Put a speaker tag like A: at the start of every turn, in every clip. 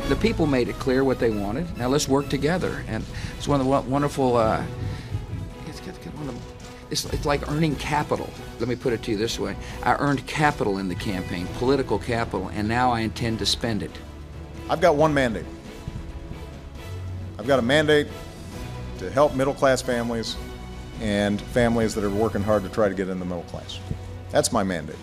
A: The people made it clear what they wanted. Now let's work together. And it's one of the wonderful, it's like earning capital. Let me put it to you this way. I earned capital in the campaign, political capital, and now I intend to spend it.
B: I've got one mandate. I've got a mandate to help middle-class families and families that are working hard to try to get in the middle class. That's my mandate.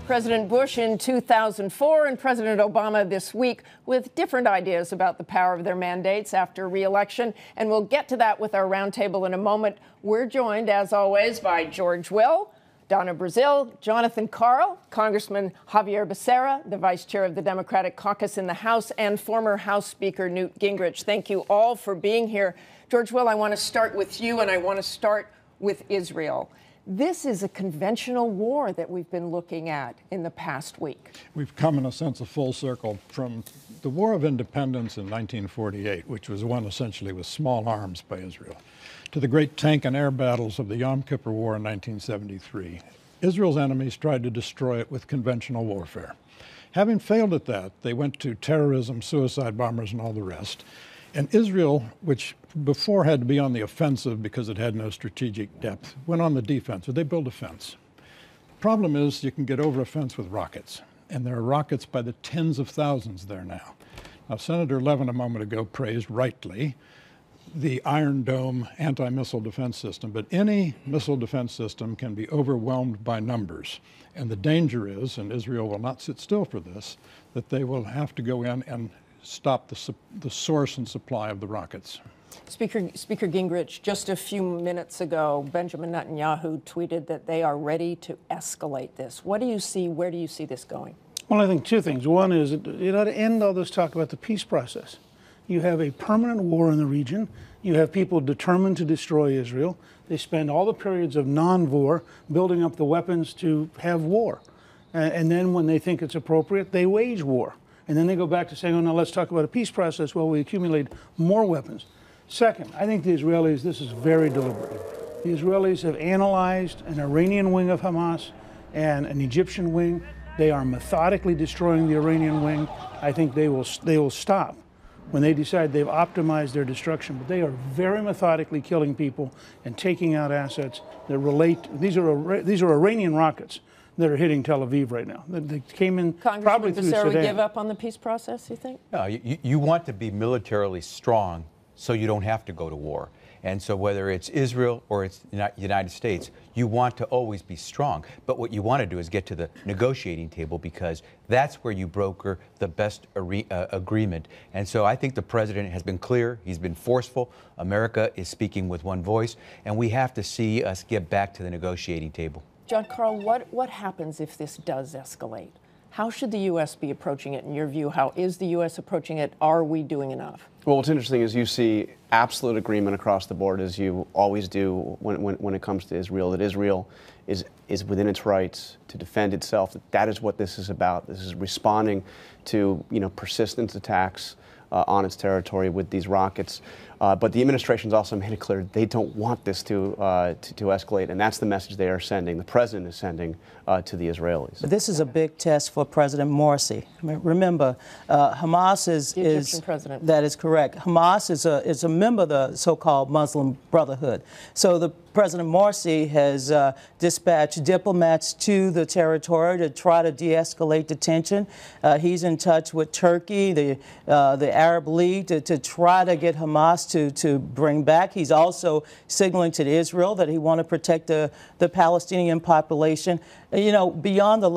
C: President Bush in 2004 and President Obama this week with different ideas about the power of their mandates after re-election. And we'll get to that with our roundtable in a moment. We're joined, as always, by George Will, Donna Brazile, Jonathan Karl, Congressman Xavier Becerra, the vice chair of the Democratic caucus in the House, and former House Speaker Newt Gingrich. Thank you all for being here. George Will, I want to start with you, and I want to start with Israel. This is a conventional war that we've been looking at in the past week.
D: We've come, in a sense, a full circle from the War of Independence in 1948, which was won essentially with small arms by Israel, to the great tank and air battles of the Yom Kippur War in 1973. Israel's enemies tried to destroy it with conventional warfare. Having failed at that, they went to terrorism, suicide bombers, and all the rest. And Israel, which before had to be on the offensive because it had no strategic depth, went on the defensive. They built a fence. The problem is you can get over a fence with rockets, and there are rockets by the tens of thousands there now. Now, Senator Levin a moment ago praised rightly the Iron Dome anti-missile defense system, but any missile defense system can be overwhelmed by numbers. And the danger is, and Israel will not sit still for this, that they will have to go in and stop the source and supply of the rockets.
C: Speaker Gingrich, just a few minutes ago, Benjamin Netanyahu tweeted that they are ready to escalate this. What do you see? Where do you see this going?
E: Well, I think two things. One is, to end all this talk about the peace process. You have a permanent war in the region. You have people determined to destroy Israel. They spend all the periods of non-war building up the weapons to have war. And then when they think it's appropriate, they wage war. And then they go back to saying, oh, no, let's talk about a peace process while we accumulate more weapons. Second, I think the Israelis, this is very deliberate. The Israelis have analyzed an Iranian wing of Hamas and an Egyptian wing. They are methodically destroying the Iranian wing. I think they will stop when they decide they've optimized their destruction. But they are very methodically killing people and taking out assets that relate. These are Iranian rockets that are hitting Tel Aviv right now. They came in probably through Sudan.
C: Congressman Becerra would give up on the peace process, you think?
F: No, you want to be militarily strong so you don't have to go to war. And so whether it's Israel or it's the United States, you want to always be strong. But what you want to do is get to the negotiating table, because that's where you broker the best agreement. And so I think the president has been clear. He's been forceful. America is speaking with one voice. And we have to see us get back to the negotiating table.
C: John Karl, what happens if this does escalate? How should the U.S. be approaching it, in your view? How is the U.S. approaching it? Are we doing enough?
G: Well, what's interesting is you see absolute agreement across the board, as you always do when it comes to Israel, that Israel is within its rights to defend itself. That is what this is about. This is responding to persistent attacks on its territory with these rockets. But the administration's also made it clear they don't want this to escalate, and that's the message they are sending. The president is sending to the Israelis.
H: But this is a big test for President Morsi. I mean, remember, Hamas is
C: the Egyptian president.
H: That is correct. Hamas is a member of the so-called Muslim Brotherhood. So the President Morsi has dispatched diplomats to the territory to try to de-escalate the tension. He's in touch with Turkey, the Arab League, to try to get Hamas to bring back. He's also signaling to Israel that he wants to protect the Palestinian population. Beyond the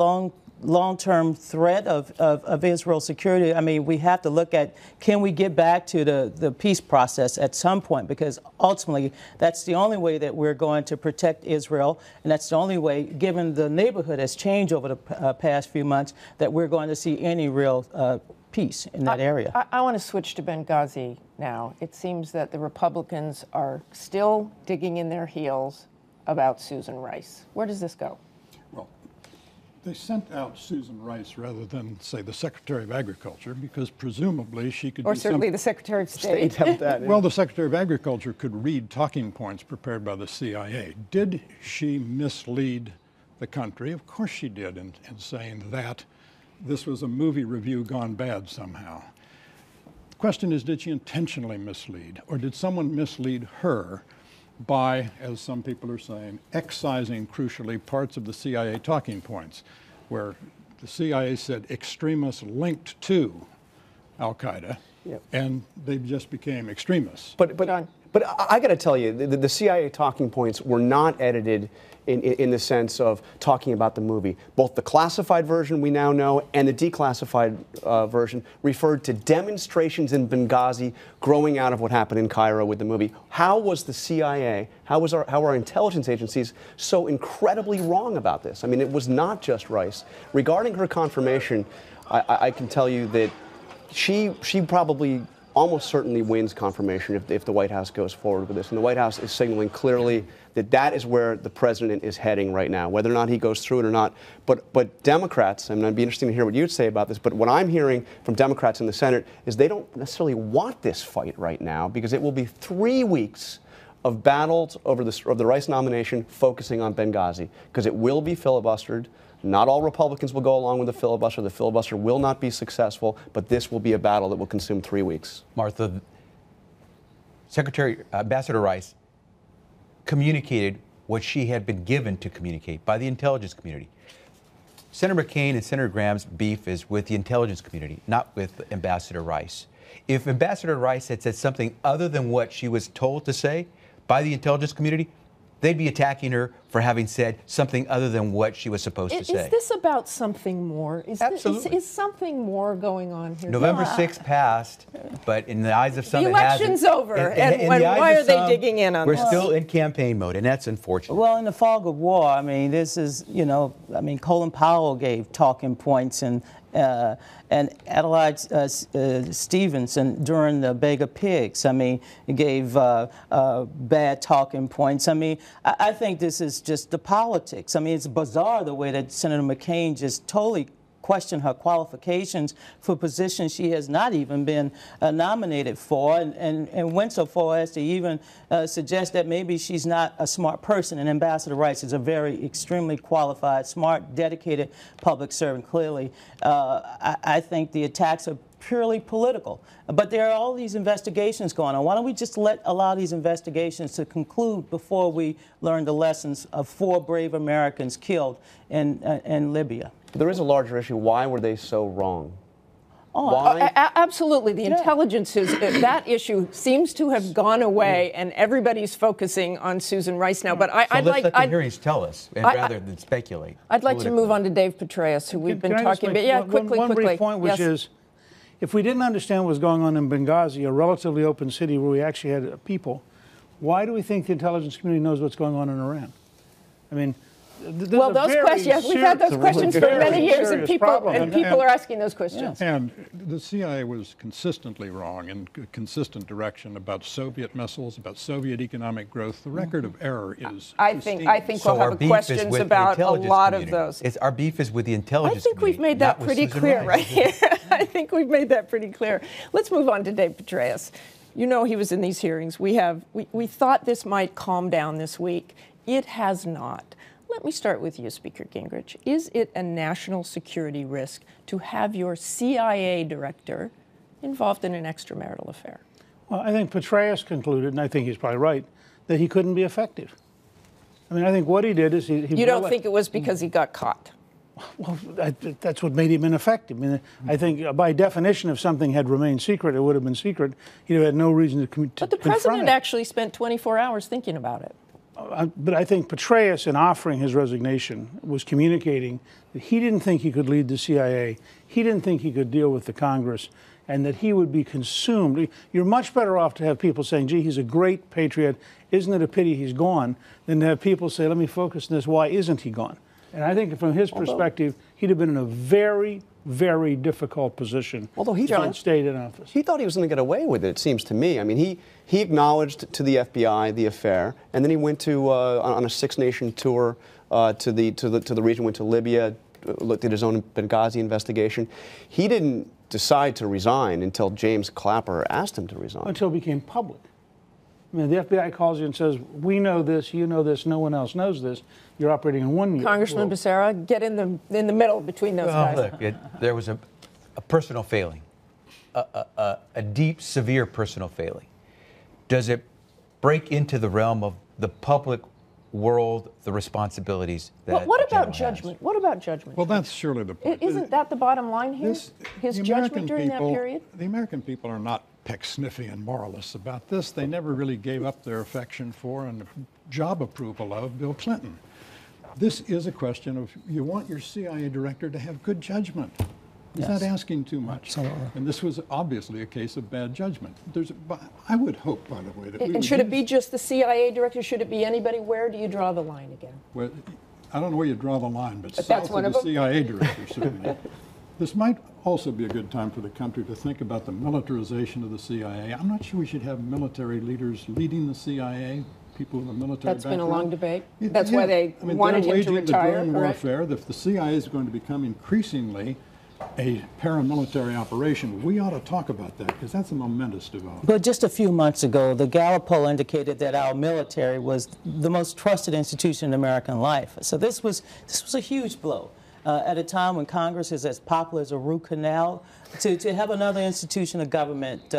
H: long-term threat of Israel's security, I mean, we have to look at, can we get back to the peace process at some point? Because ultimately, that's the only way that we're going to protect Israel, and that's the only way, given the neighborhood has changed over the past few months, that we're going to see any real peace in that area.
C: I want to switch to Benghazi now. It seems that the Republicans are still digging in their heels about Susan Rice. Where does this go?
D: Well, they sent out Susan Rice rather than, say, the Secretary of Agriculture, because presumably she could
C: or certainly the Secretary of State.
D: Well, the Secretary of Agriculture could read talking points prepared by the CIA. Did she mislead the country? Of course she did, in saying that this was a movie review gone bad somehow. question is, did she intentionally mislead, or did someone mislead her by, as some people are saying, excising crucially parts of the CIA talking points, where the CIA said extremists linked to Al-Qaeda, and they just became extremists.
G: But I got to tell you, the CIA talking points were not edited in the sense of talking about the movie. Both the classified version we now know and the declassified version referred to demonstrations in Benghazi growing out of what happened in Cairo with the movie. How was the CIA, how were our intelligence agencies so incredibly wrong about this? I mean, it was not just Rice. Regarding her confirmation, I can tell you that she probably almost certainly wins confirmation if the White House goes forward with this. And the White House is signaling clearly that that is where the president is heading right now, whether or not he goes through it or not. But Democrats, I mean, it'd be interesting to hear what you'd say about this, but what I'm hearing from Democrats in the Senate is they don't necessarily want this fight right now because it will be 3 weeks of battles over the Rice nomination focusing on Benghazi, because it will be filibustered. Not all Republicans will go along with the filibuster. The filibuster will not be successful, but this will be a battle that will consume 3 weeks.
F: Martha, Ambassador Rice communicated what she had been given to communicate by the intelligence community. Senator McCain and Senator Graham's beef is with the intelligence community, not with Ambassador Rice. If Ambassador Rice had said something other than what she was told to say by the intelligence community, they'd be attacking her for having said something other than what she was supposed to say.
C: Is this about something more?
F: Absolutely.
C: Is something more going on here?
F: November 6th passed, but in the eyes of some,
C: the election's over,
F: and
C: why are they digging in on
F: this?
C: this?
F: We're still in campaign mode, and that's unfortunate.
H: Well, in the fog of war, I mean, this is, you know, I mean, Colin Powell gave talking points and Adelaide Stevenson during the Bag of Pigs, I mean, gave bad talking points. I mean, I think this is just the politics. I mean, it's bizarre the way that Senator McCain just totally questioned her qualifications for positions she has not even been nominated for, and went so far as to even suggest that maybe she's not a smart person. And Ambassador Rice is a very extremely qualified, smart, dedicated public servant, clearly. I think the attacks are purely political. But there are all these investigations going on. Why don't we just allow these investigations to conclude before we learn the lessons of 4 brave Americans killed in Libya?
G: There is a larger issue. Why were they so wrong?
C: Oh, absolutely. The intelligence is, that issue seems to have gone away, and everybody's focusing on Susan Rice now. But
F: I'd like the hearings tell us, rather than speculate.
C: I'd like to move on to Dave Petraeus, who we've been talking about.
E: Yeah, quickly. One brief point, which is, if we didn't understand what was going on in Benghazi, a relatively open city where we actually had people, why do we think the intelligence community knows what's going on in Iran? I mean,
C: well, those questions, we've had those questions for many years, and people are asking those questions.
D: And the CIA was consistently wrong in a consistent direction about Soviet missiles, about Soviet economic growth. The record of error is
C: I think we'll have questions about a lot of those.
F: Our beef is with the intelligence community.
C: I think we've made that pretty clear right here. I think we've made that pretty clear. Let's move on to Dave Petraeus. You know, he was in these hearings. We thought this might calm down this week. It has not. Let me start with you, Speaker Gingrich. Is it a national security risk to have your CIA director involved in an extramarital affair?
E: Well, I think Petraeus concluded, and I think he's probably right, that he couldn't be effective. I mean, I think what he did is he
C: You don't think it was because he got caught?
E: Well, that's what made him ineffective. I mean, I think by definition, if something had remained secret, it would have been secret. He'd have had no reason to confront it.
C: But the president actually spent 24 hours thinking about it.
E: But I think Petraeus, in offering his resignation, was communicating that he didn't think he could lead the CIA, he didn't think he could deal with the Congress, and that he would be consumed. You're much better off to have people saying, gee, he's a great patriot, isn't it a pity he's gone, than to have people say, let me focus on this, why isn't he gone? And I think from his perspective, he'd have been in a very, very difficult position if he had stayed in office.
G: He thought he was going to get away with it, it seems to me. I mean, he acknowledged to the FBI the affair, and then he went to on a 6-nation tour to the region, went to Libya, looked at his own Benghazi investigation. He didn't decide to resign until James Clapper asked him to resign.
E: Until it became public. I mean, the FBI calls you and says, we know this, you know this, no one else knows this. You're operating in one unit.
C: Congressman Becerra, get in the middle between those guys.
F: Look, there was a personal failing a deep, severe personal failing, does it break into the realm of the public world, the responsibilities that
C: Well, what about
F: has?
C: judgment? What about judgment?
D: Well, that's surely the point.
C: Isn't that the bottom line here? His judgment during that period?
D: The American people are not Peck-sniffy moralists about this. They never really gave up their affection for and job approval of Bill Clinton. This is a question of you want your CIA director to have good judgment. He's not asking too much.
E: Absolutely.
D: And this was obviously a case of bad judgment. I would hope, by the way, that
C: And should it be just the CIA director? Should it be anybody? Where do you draw the line again?
D: Well, I don't know where you draw the line, but
C: that's
D: south
C: one
D: of
C: of
D: the
C: them.
D: CIA director, certainly. This might also be a good time for the country to think about the militarization of the CIA. I'm not sure we should have military leaders leading the CIA, people with a military
C: That's
D: background.
C: been a long debate. That's why they wanted him to retire,
D: they're waging the
C: correct?
D: warfare. If the CIA is going to become increasingly a paramilitary operation, we ought to talk about that, because that's a momentous development.
H: But just a few months ago, the Gallup poll indicated that our military was the most trusted institution in American life. So this was a huge blow. At a time when Congress is as popular as a root canal, to have another institution of government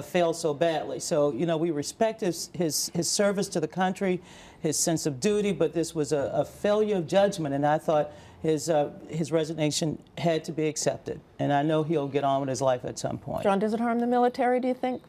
H: fail so badly. So, you know, we respect his service to the country, his sense of duty, but this was a failure of judgment, and I thought his resignation had to be accepted. And I know he'll get on with his life at some point.
C: John, does it harm the military, do you think?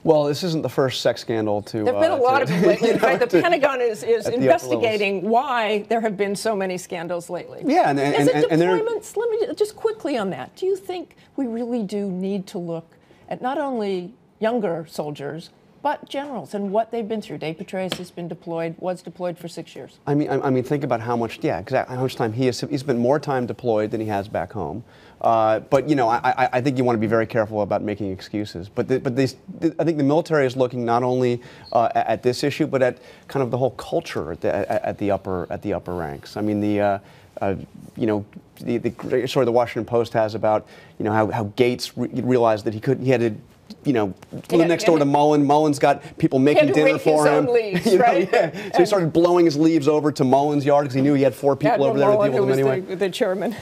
G: Well, this isn't the first sex scandal to...
C: There have been a lot of them lately. In fact, the Pentagon is
G: at the upper
C: investigating why there have been so many scandals lately.
G: Yeah,
C: Is it deployments? Let me just quickly on that. Do you think we really do need to look at not only younger soldiers, but generals and what they've been through? Dave Petraeus has been deployed, was deployed for 6 years.
G: I mean, think about how much, exactly how much time he's spent more time deployed than he has back home. But you know, I think you want to be very careful about making excuses. But I think the military is looking not only at this issue, but at kind of the whole culture at the upper ranks. I mean, the story the Washington Post has about how Gates realized that he had to. Live next door to Mullen. Mullen's got people making dinner for him.
C: Leaves, right?
G: So he started blowing his leaves over to Mullen's yard because he knew he had 4 people over there to deal with him anyway.
C: The chairman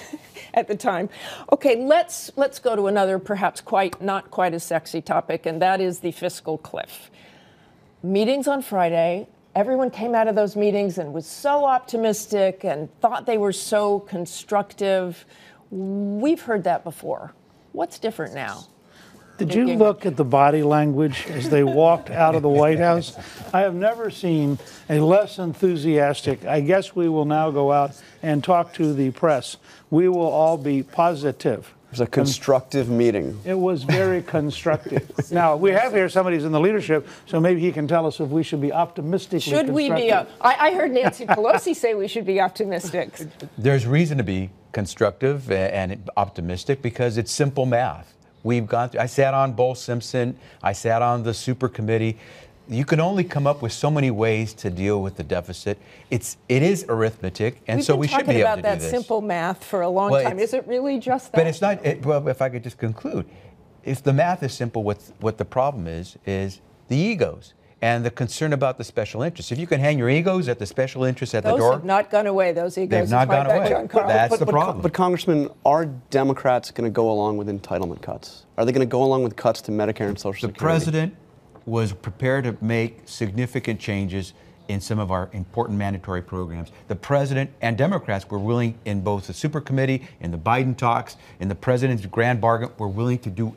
C: at the time. Okay, let's go to another perhaps not quite as sexy topic, and that is the fiscal cliff. Meetings on Friday. Everyone came out of those meetings and was so optimistic and thought they were so constructive. We've heard that before. What's different now?
E: Did you look at the body language as they walked out of the White House? I have never seen a less enthusiastic. I guess we will now go out and talk to the press. We will all be positive.
G: It was a constructive meeting.
E: It was very constructive. Now, we have here somebody who's in the leadership, so maybe he can tell us if we should be optimistically
C: Should we be? I heard Nancy Pelosi say we should be optimistic.
F: There's reason to be constructive and optimistic because it's simple math. I sat on Bull Simpson. I sat on the super committee. You can only come up with so many ways to deal with the deficit. It is arithmetic, and so we should be able to do this.
C: We've been talking about that simple math for a long time. Is it really just that?
F: But it's not. Well, if I could just conclude, if the math is simple, what the problem is the egos and the concern about the special interests. If you can hang your egos at the special interests at the door.
C: Those have not gone away, those egos.
F: They've not gone away. That's the problem.
G: But Congressman, are Democrats going to go along with entitlement cuts? Are they going to go along with cuts to Medicare and Social Security?
F: The president was prepared to make significant changes in some of our important mandatory programs. The president and Democrats were willing, in both the super committee, in the Biden talks, in the president's grand bargain, were willing to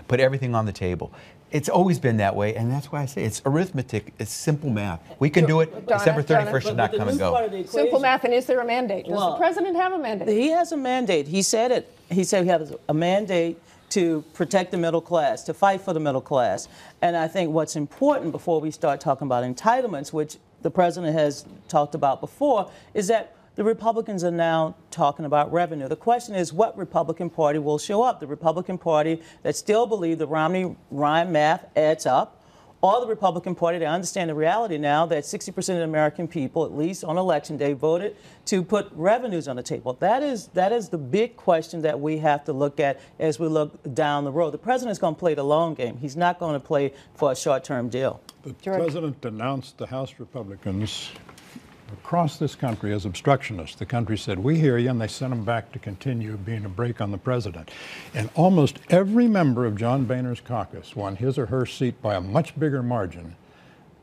F: put everything on the table. It's always been that way, and that's why I say it's arithmetic. It's simple math. We can do it. December 31st should not come and go.
C: Simple math, and is there a mandate? Does the president have a mandate?
H: He has a mandate. He said it. He said he has a mandate to protect the middle class, to fight for the middle class. And I think what's important before we start talking about entitlements, which the president has talked about before, is that the Republicans are now talking about revenue. The question is, what Republican Party will show up? The Republican Party that still believe the Romney-Ryan math adds up, or the Republican Party that understand the reality now that 60% of the American people, at least on Election Day, voted to put revenues on the table. That is the big question that we have to look at as we look down the road. The president is going to play the long game. He's not going to play for a short-term deal.
D: The president denounced the House Republicans across this country as obstructionists. The country said, we hear you, and they sent them back to continue being a brake on the president. And almost every member of John Boehner's caucus won his or her seat by a much bigger margin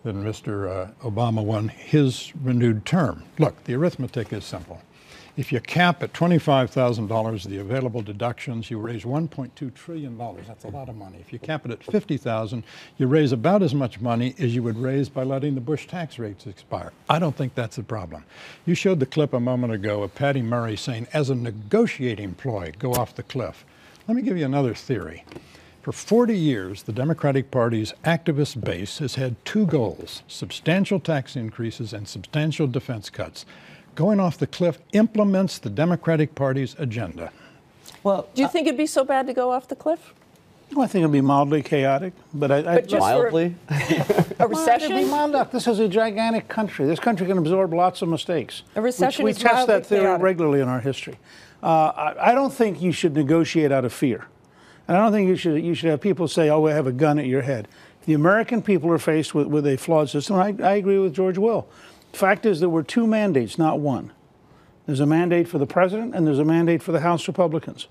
D: than Mr. Obama won his renewed term. Look, the arithmetic is simple. If you cap at $25,000 the available deductions, you raise $1.2 trillion. That's a lot of money. If you cap it at $50,000, you raise about as much money as you would raise by letting the Bush tax rates expire. I don't think that's a problem. You showed the clip a moment ago of Patty Murray saying, as a negotiating ploy, go off the cliff. Let me give you another theory. For 40 years, the Democratic Party's activist base has had two goals: substantial tax increases and substantial defense cuts. Going off the cliff implements the Democratic Party's agenda.
H: Well,
C: do you think it'd be so bad to go off the cliff?
E: Well, I think it'd be mildly chaotic, but
C: just
G: mildly?
C: A recession?
E: It'd be mild. Look, this is a gigantic country. This country can absorb lots of mistakes.
C: A recession
E: we
C: is
E: test
C: mildly
E: that theory
C: chaotic.
E: regularly in our history. I don't think you should negotiate out of fear. And I don't think you should have people say, oh, we have a gun at your head. The American people are faced with a flawed system. I agree with George Will. The fact is there were two mandates, not one. There's a mandate for the president and there's a mandate for the House Republicans.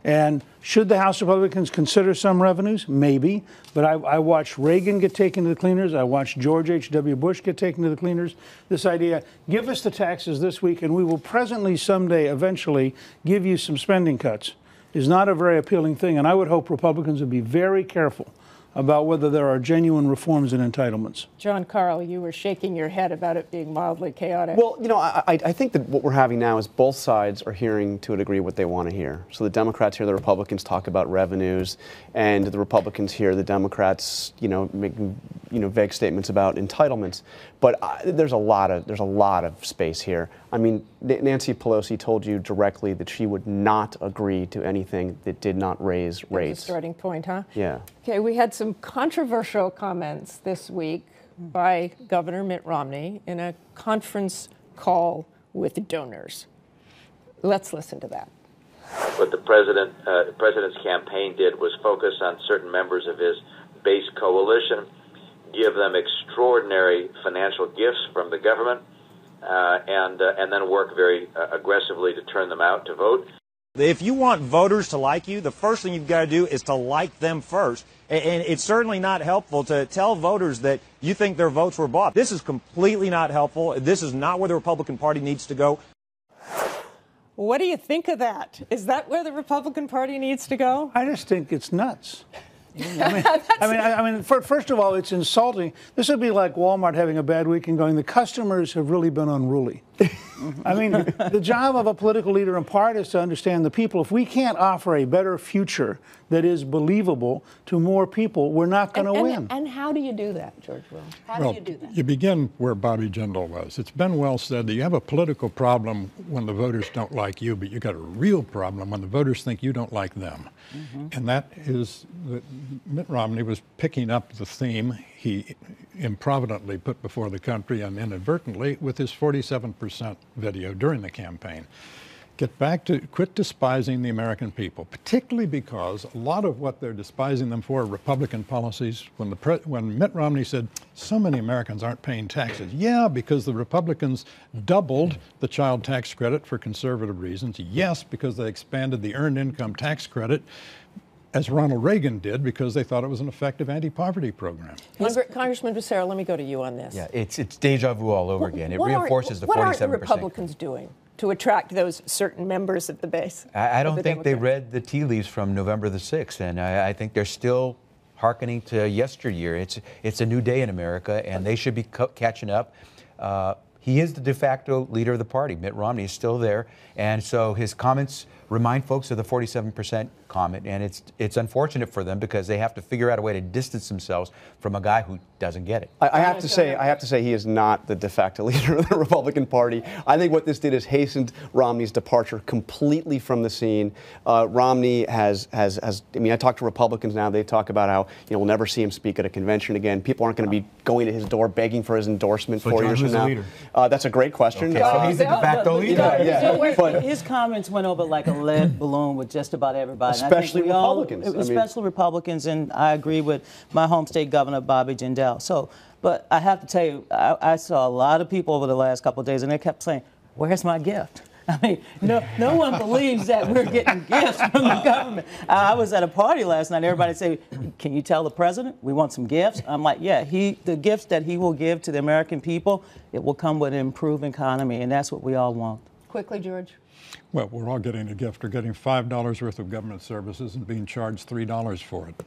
E: And should the House Republicans consider some revenues? Maybe. But I watched Reagan get taken to the cleaners. I watched George H.W. Bush get taken to the cleaners. This idea, give us the taxes this week and we will presently someday eventually give you some spending cuts, is not a very appealing thing. And I would hope Republicans would be very careful about whether there are genuine reforms and entitlements.
C: John, Karl, you were shaking your head about it being mildly chaotic.
G: Well, you know, I think that what we're having now is both sides are hearing to a degree what they want to hear. So the Democrats hear the Republicans talk about revenues, and the Republicans hear the Democrats, making, vague statements about entitlements. But there's a lot of space here. I mean, Nancy Pelosi told you directly that she would not agree to anything that did not raise rates.
C: That's a starting point, huh?
G: Yeah.
C: Okay, we had some controversial comments this week by Governor Mitt Romney in a conference call with donors. Let's listen to that.
I: What the president's campaign did was focus on certain members of his base coalition, give them extraordinary financial gifts from the government, and then work very aggressively to turn them out to vote.
J: If you want voters to like you, the first thing you've got to do is to like them first. And it's certainly not helpful to tell voters that you think their votes were bought. This is completely not helpful. This is not where the Republican Party needs to go.
C: What do you think of that? Is that where the Republican Party needs to go?
E: I just think it's nuts. I mean, first of all, it's insulting. This would be like Walmart having a bad week and going, the customers have really been unruly. I mean, the job of a political leader in part is to understand the people. If we can't offer a better future that is believable to more people, we're not going to win.
C: And how do you do that, George Will? How do you do that?
D: You begin where Bobby Jindal was. It's been well said that you have a political problem when the voters don't like you, but you got a real problem when the voters think you don't like them. And that is that Mitt Romney was picking up the theme he improvidently put before the country and inadvertently with his 47% video during the campaign. Quit despising the American people, particularly because a lot of what they're despising them for are Republican policies. When Mitt Romney said, so many Americans aren't paying taxes. Yeah, because the Republicans doubled the child tax credit for conservative reasons. Yes, because they expanded the earned income tax credit, as Ronald Reagan did, because they thought it was an effective anti-poverty program.
C: Congressman Becerra, let me go to you on this.
F: Yeah, it's deja vu all over again. It reinforces the 47%.
C: What are the Republicans doing to attract those certain members of the base?
F: I don't think they read the tea leaves from November the 6th, and I think they're still hearkening to yesteryear. It's a new day in America, and they should be catching up. He is the de facto leader of the party. Mitt Romney is still there, and so his comments remind folks of the 47% comment, and it's unfortunate for them because they have to figure out a way to distance themselves from a guy who doesn't get it.
G: I have to say he is not the de facto leader of the Republican Party. I think what this did is hastened Romney's departure completely from the scene. Romney has I mean, I talk to Republicans now, they talk about how, we'll never see him speak at a convention again. People aren't going to be going to his door begging for his endorsement 4 years from now. That's a great question.
F: Okay, so he's the de facto leader.
H: But his comments went over like a lead balloon with just about everybody.
G: Especially Republicans.
H: Especially Republicans, and I agree with my home state governor, Bobby Jindal. So But I have to tell you, I saw a lot of people over the last couple of days, and they kept saying, "Where's my gift?" I mean, no one believes that we're getting gifts from the government. I was at a party last night. Everybody said, "Can you tell the president we want some gifts?" I'm like, "Yeah, the gifts that he will give to the American people, it will come with an improved economy, and that's what we all want."
C: Quickly, George.
D: Well, we're all getting a gift. We're getting $5 worth of government services and being charged $3 for it.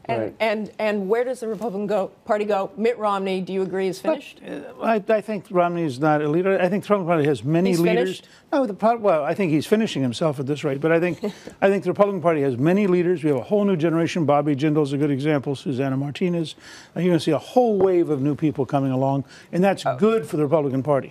C: And where does the Republican Party go? Mitt Romney, do you agree, is finished?
E: I think Romney is not a leader. I think the Republican Party has many
C: He's
E: leaders.
C: Finished?
E: No, well, I think he's finishing himself at this rate. But I think the Republican Party has many leaders. We have a whole new generation. Bobby Jindal's a good example. Susanna Martinez. You're going to see a whole wave of new people coming along, and that's good for the Republican Party.